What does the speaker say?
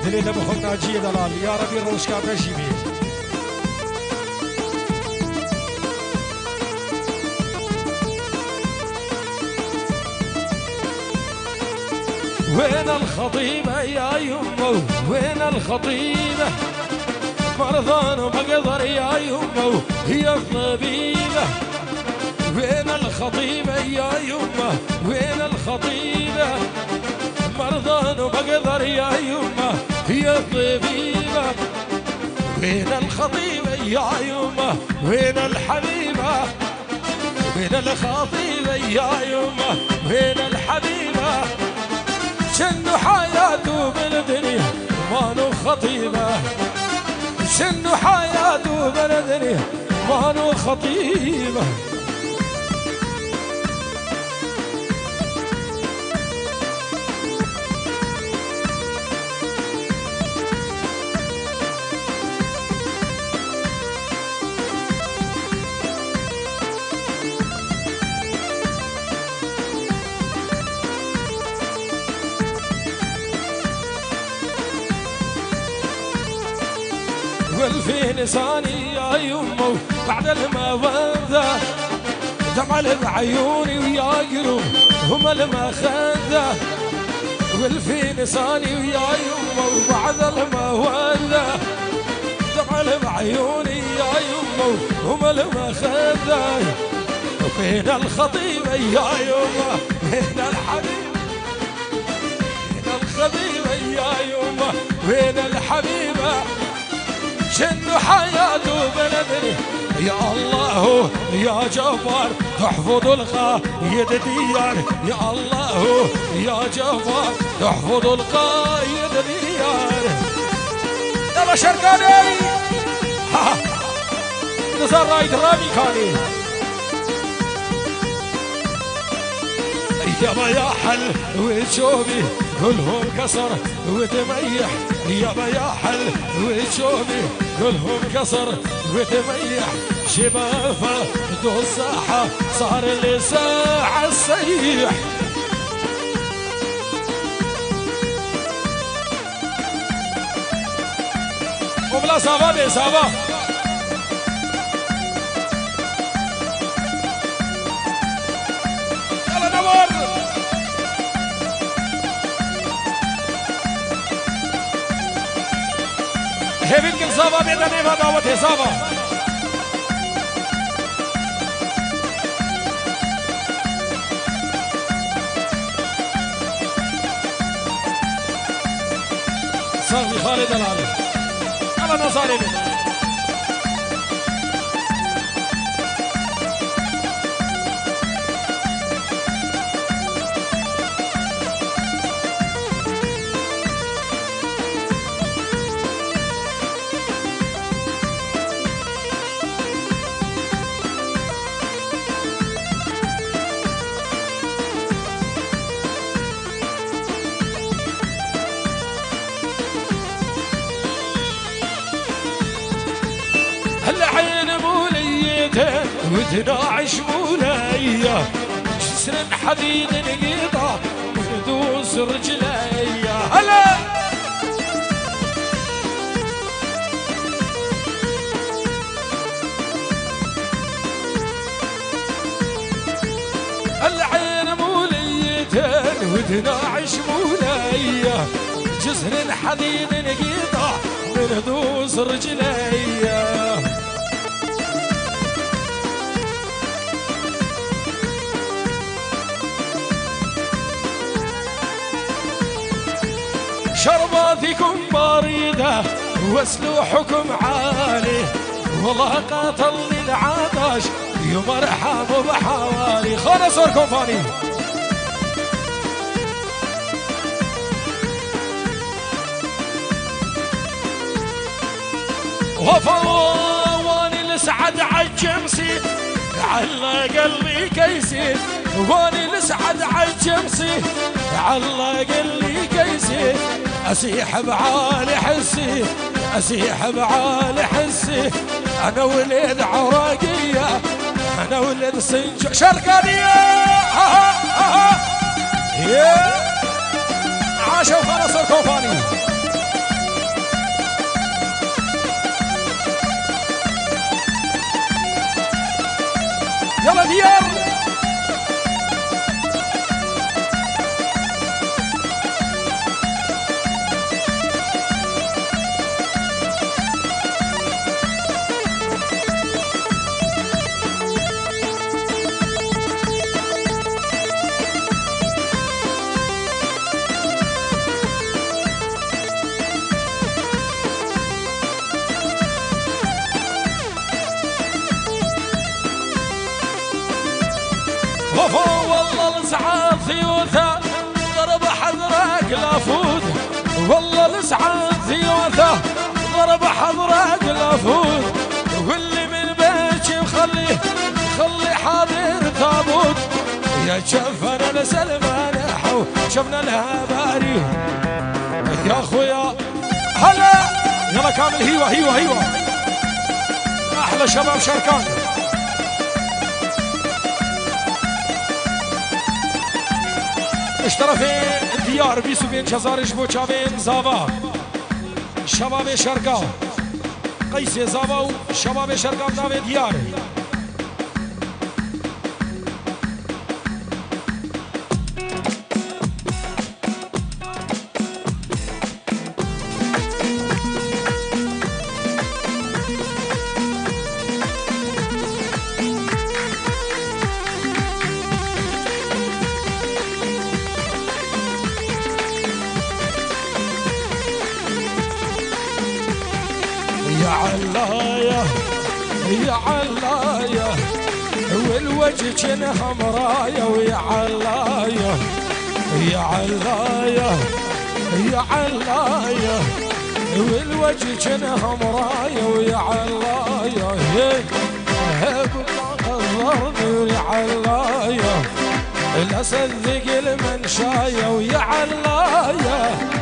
دليل ابو خلنا جي دلال يا ربي الروش كابا جيبي. وين الخطيبة يا يمو وين الخطيبة مرضان ومقدر يا يمو هي الطبيبة. وين الخطيبة يا يمه وين الخطيبة مرضان ومقدر يا يمه هي الطبيبة. وين الخطيبة يا يمه وين الحبيبة وين الخطيبة يا يمه وين الحبيبة. شنو حياته بالدنيا مانو خطيبة شنو حياته بالدنيا مانو خطيبة. والفي لساني يا يمو بعد المودة دمع بعيوني ويا قلوب هم المخدة. والفي لساني ويا يمو بعد المودة دمع بعيوني يا يمو هم المخدة. وفين الخطيبة يا يمو وين الحبيبة وين الخطيبة يا يمو وين الحبيبة. شنو حياته بلدني يا الله يا جبار تحفظ القايد ديار يا الله يا جبار تحفظ القايد ديار. يلا شرقاني نزار رايد رامي كاني يابا يا حل وتشوفي كلهم كسر وتميح يابا يا حل وتشوفي كلهم كسر وتميح. شبافة دو الساحة صار لي ساعة السيح. وبلا سافا بي سافا يلا نور هيفين كل سافا بيدا نيفا دعوة سافا. صاحبي خالد العالي على نصاري العين موليته وتناعش مولايا جسر حديد نقيطه وندوس رجليا. هلا العين موليته وتناعش مولايا جسر حديد نقيطه وندوس رجليا. شرباتكم باردة وسلوحكم عالي والله قاتلني العطش يوم ارحم بحوالي. خانا صوركم فاني وفواني لسعد عالجمسي على قلبي كيسي واني لسعد عالجمسي على قلبي كيسي. أسيح بعالي حسي أسيح بعالي حسي أنا ولد عراقية أنا ولد سنجو شرقانية. عاشوا خلاص الكوفاني صفا والله لسعاد ثيوته ضرب حضرك لافوت والله لسعاد ثيوته ضرب حضرك لافوت واللي من بيتي خلي حاضر تابوت يا شفنا لسلمان حو شفنا لها باري يا اخويا هلا يلا كامل هيوه احلى شباب شركان اشترفين ديار بيسوبين شزارش بوچاوين زاوا شباب شرکا قیس زاوا و شباب شرکا ناوی دیار يا علايا والوجه جنها مرايا ويا علايا يا علايا يا علايا والوجه جنها مرايا ويا علايا هب غرني ويا علايا الاسد ذق المنشايا ويا علايا